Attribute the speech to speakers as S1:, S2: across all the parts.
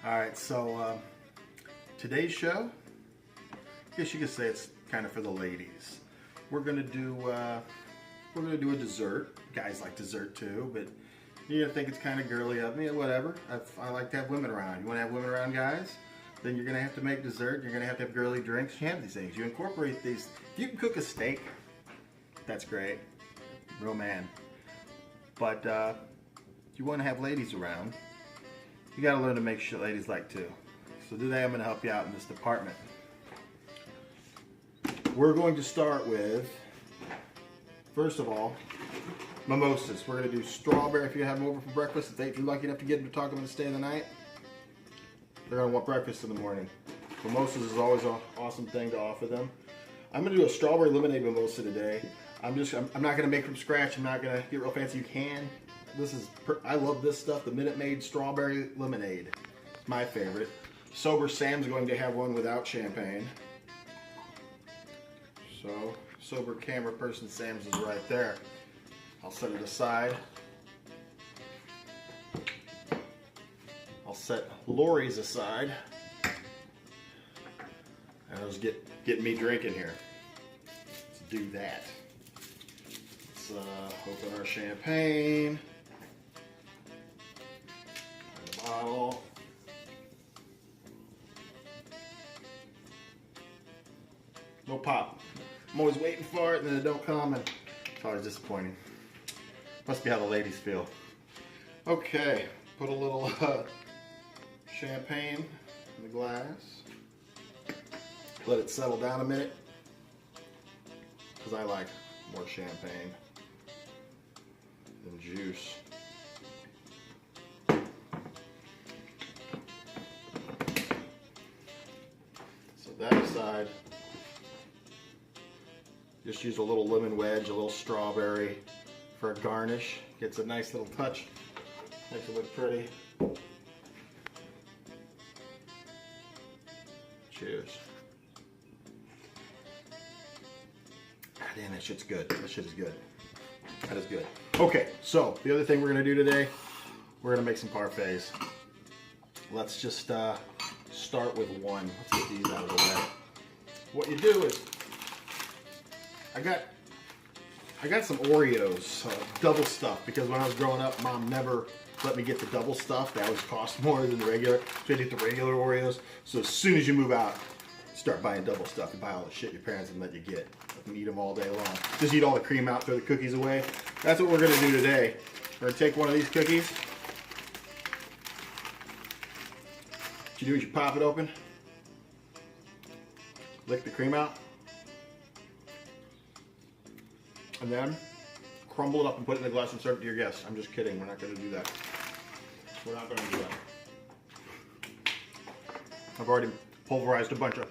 S1: Alright, so today's show, I guess you could say it's kind of for the ladies. We're gonna do a dessert. Guys like dessert too, but you're gonna think it's kind of girly of me, whatever. I like to have women around. You want to have women around, guys? Then you're gonna have to make dessert. You're gonna have to have girly drinks. You have these things. You incorporate these. If you can cook a steak, that's great. Real man. But if you want to have ladies around, you got to learn to make shit ladies like too. So today I'm going to help you out in this department. We're going to start with, first of all, mimosas. We're going to do strawberry if you have them over for breakfast. If you're lucky enough to get them to talk them to stay the night, they're going to want breakfast in the morning. Mimosas is always an awesome thing to offer them. I'm going to do a strawberry lemonade mimosa today. I'm not going to make from scratch. I'm not going to get real fancy. You can. I love this stuff. The Minute Maid strawberry lemonade. It's my favorite. Sober Sam's going to have one without champagne. So sober camera person Sam's is right there. I'll set it aside. I'll set Lori's aside. And let's get me drinking here. Let's do that. Let's open our champagne. Bottle. No pop. I'm always waiting for it and then it don't come and it's always disappointing. Must be how the ladies feel. Okay, put a little champagne in the glass. Let it settle down a minute because I like more champagne than juice. That aside, just use a little lemon wedge, a little strawberry for a garnish. Gets a nice little touch, makes it look pretty. Cheers. Ah, damn, that shit's good. That shit is good. That is good. Okay, so the other thing we're gonna do today, we're gonna make some parfaits. Let's just start with one. Let's get these out of the way. What you do is, I got some Oreos, double stuff, because when I was growing up, Mom never let me get the double stuff. That always cost more than the regular. So you get the regular Oreos. So as soon as you move out, start buying double stuff. You buy all the shit your parents didn't let you get. You can eat them all day long. Just eat all the cream out, throw the cookies away. That's what we're gonna do today. We're gonna take one of these cookies. What you do is you pop it open, lick the cream out, and then crumble it up and put it in a glass and serve it to your guests. I'm just kidding. We're not going to do that. We're not going to do that. I've already pulverized a bunch of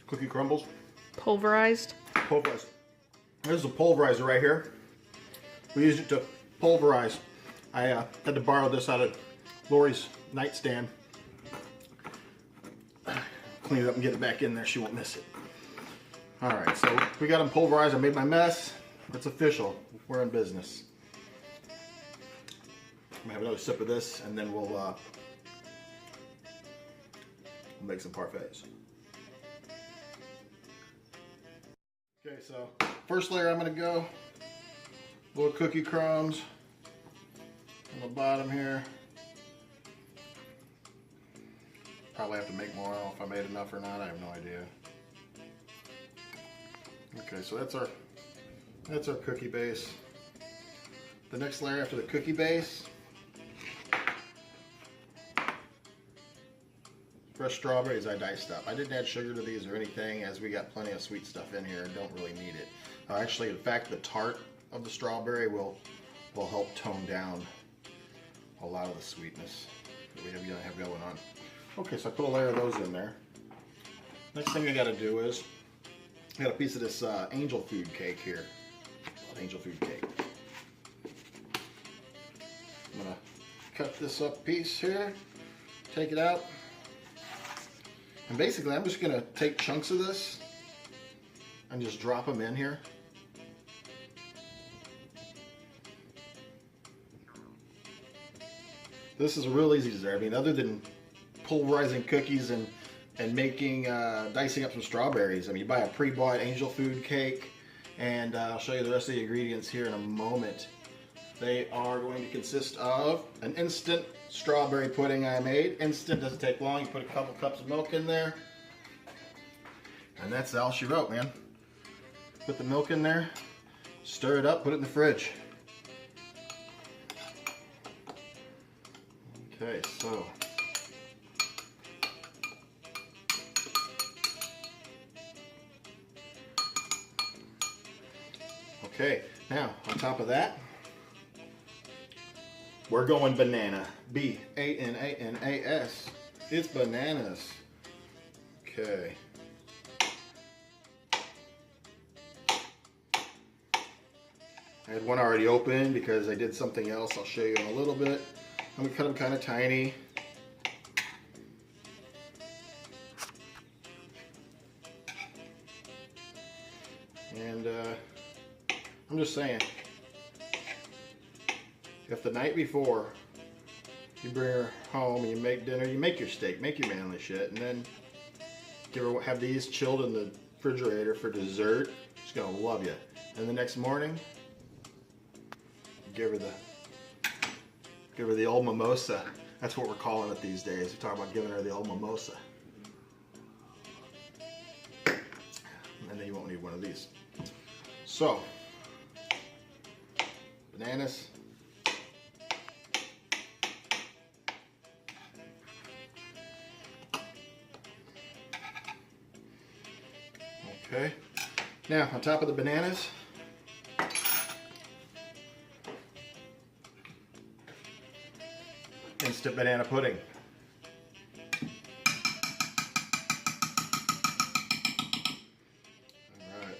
S1: cookie crumbles.
S2: Pulverized?
S1: Pulverized. This is a pulverizer right here. We used it to pulverize. I had to borrow this out of Lori's nightstand. Clean it up and get it back in there. She won't miss it. Alright, so we got them pulverized. I made my mess. It's official. We're in business. I'm going to have another sip of this and then we'll make some parfaits. Okay, so first layer I'm going to go. Little cookie crumbs on the bottom here. Probably have to make more. I don't know if I made enough or not. I have no idea. Okay, so that's our cookie base. The next layer after the cookie base, fresh strawberries I diced up. I didn't add sugar to these or anything, as we got plenty of sweet stuff in here and don't really need it. Actually, in fact, the tart of the strawberry will help tone down a lot of the sweetness that we have going on. Okay, so I put a layer of those in there. Next thing I got to do is, I got a piece of this angel food cake here. Angel food cake. I'm going to cut this up piece here, take it out, and basically I'm just going to take chunks of this and just drop them in here. This is a real easy dessert. I mean, other than pulverizing cookies and making, dicing up some strawberries. I mean, you buy a pre-bought angel food cake, and I'll show you the rest of the ingredients here in a moment. They are going to consist of an instant strawberry pudding I made. Instant, doesn't take long. You put a couple cups of milk in there, and that's all she wrote, man. Put the milk in there, stir it up, put it in the fridge. Okay, so okay, now on top of that, we're going banana. B-A-N-A-N-A-S. It's bananas. Okay. I had one already open because I did something else. I'll show you in a little bit. I'm gonna cut them kind of tiny. And I'm just saying, if the night before you bring her home and you make dinner, you make your steak, make your manly shit, and then have these chilled in the refrigerator for dessert, she's gonna love you. And the next morning, give her the old mimosa. That's what we're calling it these days. We're talking about giving her the old mimosa. And then you won't need one of these. So, bananas. Okay. Now, on top of the bananas, instant banana pudding. All right.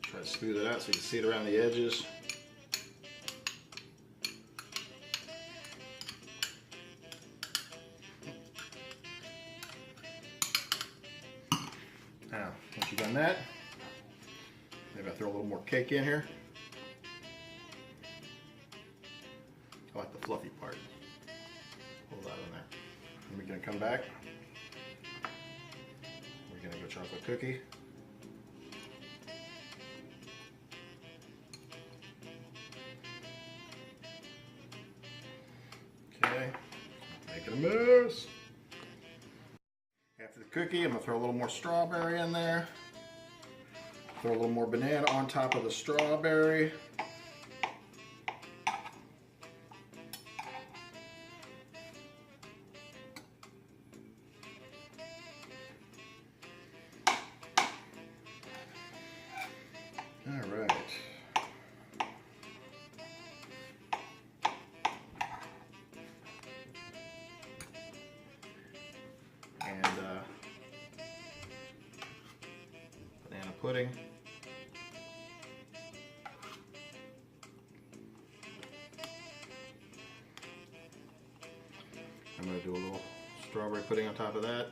S1: Try to smooth it out so you can see it around the edges. Now, once you've done that, maybe I'll throw a little more cake in here. I like the fluffy part. Hold that in there. And we're going to come back. We're going to go chocolate cookie. Okay, making a mess. After the cookie, I'm going to throw a little more strawberry in there. Throw a little more banana on top of the strawberry. All right. And banana pudding. I'm going to do a little strawberry pudding on top of that.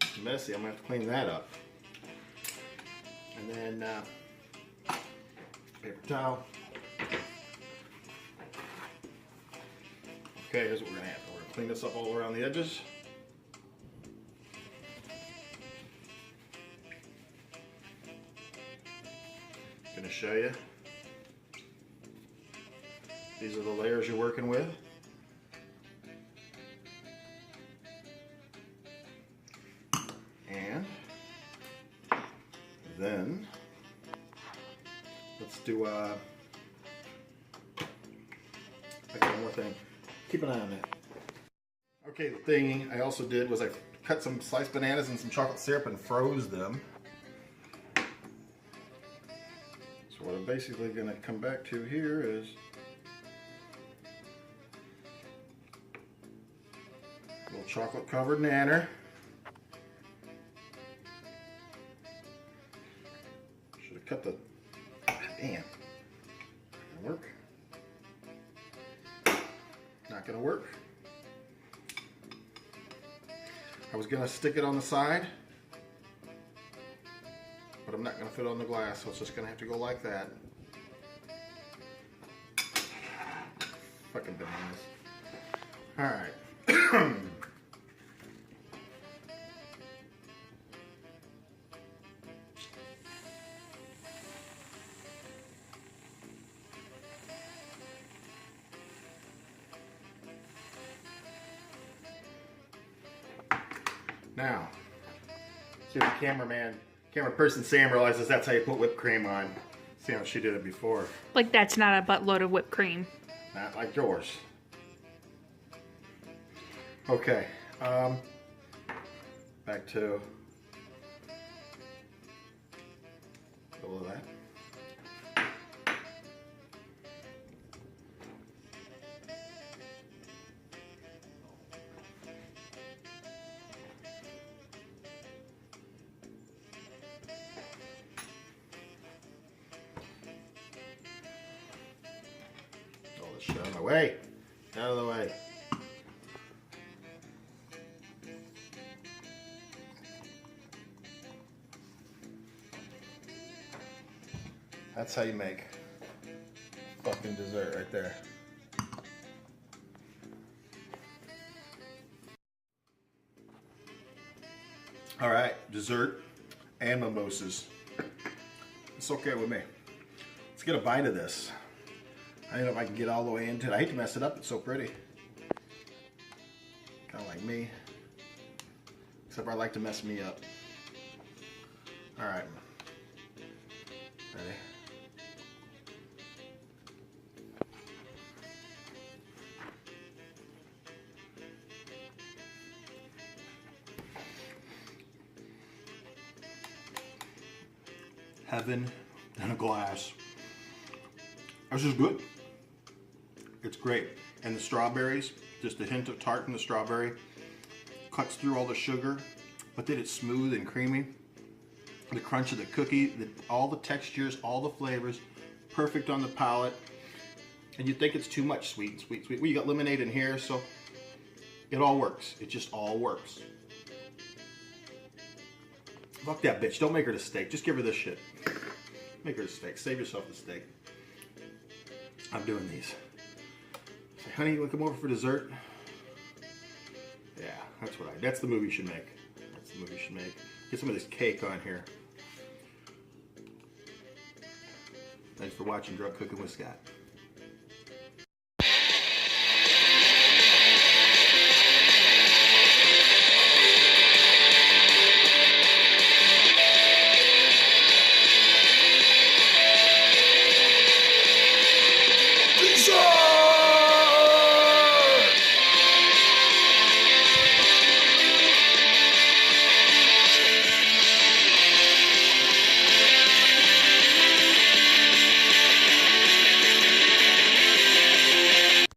S1: It's messy, I'm going to have to clean that up. And then paper towel. Okay, here's what we're going to have. We're going to clean this up all around the edges. I'm going to show you. These are the layers you're working with. And then let's do one more thing. Keep an eye on that. Okay, the thing I also did was I cut some sliced bananas and some chocolate syrup and froze them. So what I'm basically going to come back to here is a little chocolate covered nanner. Should have cut the, damn, that work. work. I was gonna stick it on the side, but I'm not gonna fit it on the glass, so it's just gonna have to go like that. Fucking bananas. All right. Now, see if the camera person Sam realizes that's how you put whipped cream on. See how she did it before.
S2: Like that's not a buttload of whipped cream.
S1: Not like yours. Okay, back to a little of that. All this shit out of the way. Out of the way. That's how you make fucking dessert right there. All right, dessert and mimosas. It's okay with me. Let's get a bite of this. I don't know if I can get all the way into it. I hate to mess it up, it's so pretty. Kind of like me. Except I like to mess me up. All right. Ready? Heaven in a glass. This is good. It's great. And the strawberries, just a hint of tart in the strawberry, cuts through all the sugar, but then it's smooth and creamy. The crunch of the cookie, all the textures, all the flavors, perfect on the palate. And you think it's too much sweet. Well, you got lemonade in here, so it all works. It just all works. Fuck that bitch. Don't make her the steak. Just give her this shit. Make her the steak. Save yourself the steak. I'm doing these. Say, honey, you want to come over for dessert? Yeah, that's the move you should make. That's the move you should make. Get some of this cake on here. Thanks for watching Drunk Cooking with Scott.